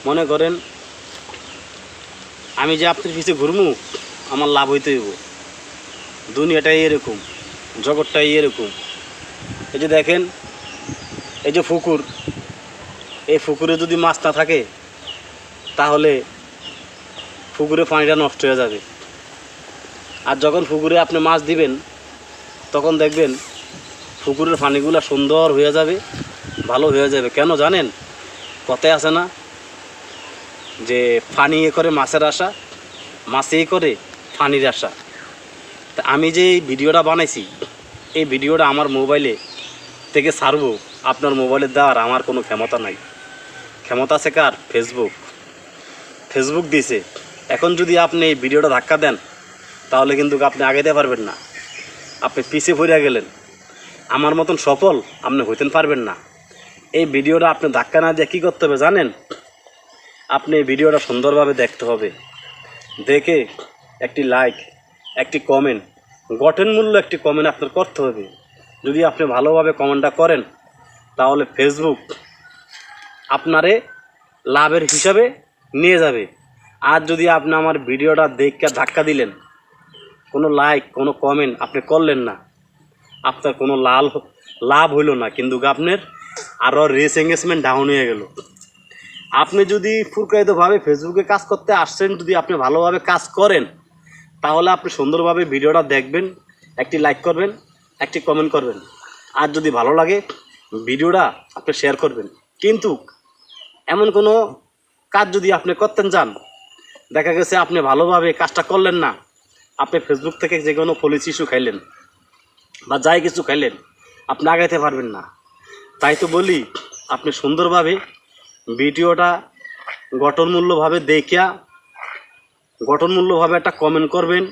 মনে করেন আমি যে আপনার পিছে ঘুরমু, আমার লাভ হইতে হইব। দুনিয়াটাই এরকম, জগৎটাই এরকম। এই যে দেখেন, এই যে পুকুর, এই পুকুরে যদি মাছ না থাকে তাহলে পুকুরে পানিটা নষ্ট হয়ে যাবে। আর যখন পুকুরে আপনি মাছ দিবেন তখন দেখবেন পুকুরের পানিগুলো সুন্দর হয়ে যাবে, ভালো হয়ে যাবে। কেন জানেন? কথায় আছে না যে পানি এ করে মাছের আশা, মাছে করে পানির আশা। তা আমি যে এই ভিডিওটা বানাইছি, এই ভিডিওটা আমার মোবাইলে থেকে ছাড়বো, আপনার মোবাইলে দেওয়ার আমার কোনো ক্ষমতা নাই। ক্ষমতা আছে কার? ফেসবুক দিছে। এখন যদি আপনি এই ভিডিওটা ধাক্কা দেন তাহলে কিন্তু আপনি আগাইতে পারবেন না, আপনি পিছিয়ে পড়ে গেলেন। আমার মতন সফল আপনি হইতেন পারবেন না। এই ভিডিওটা আপনি ধাক্কা না দিয়ে কী করতে হবে জানেন? আপনি এই ভিডিওটা সুন্দরভাবে দেখতে হবে, দেখে একটি লাইক, একটি কমেন্ট, গঠনমূল্য একটি কমেন্ট আপনার করতে হবে। যদি আপনি ভালোভাবে কমেন্টটা করেন তাহলে ফেসবুক আপনারে লাভের হিসাবে নিয়ে যাবে। আর যদি আপনি আমার ভিডিওটা দেখে ধাক্কা দিলেন, কোনো লাইক, কোনো কমেন্ট আপনি করলেন না, আপনার কোনো লাভ হইল না, কিন্তু আপনার আরও রিচ এঙ্গেজমেন্ট ডাউন হয়ে গেল। আপনি যদি প্রকৃতভাবে ফেসবুকে কাজ করতে আসছেন, যদি আপনি ভালোভাবে কাজ করেন তাহলে আপনি সুন্দরভাবে ভিডিওটা দেখবেন, একটি লাইক করবেন, একটি কমেন্ট করবেন। আর যদি ভালো লাগে ভিডিওটা আপনি শেয়ার করবেন। কিন্তু এমন কোনো কাজ যদি আপনি করতেন যান, দেখা গেছে আপনি ভালোভাবে কাজটা করলেন না, আপনি ফেসবুক থেকে যে কোনো পলিসি ইস্যু খাইলেন বা যাই কিছু খাইলেন, আপনি আগাইতে পারবেন না। তাই তো বলি, আপনি সুন্দরভাবে ভিডিওটা গঠনমূল্যভাবে দেখিয়া গঠনমূল্যভাবে একটা কমেন্ট করবেন,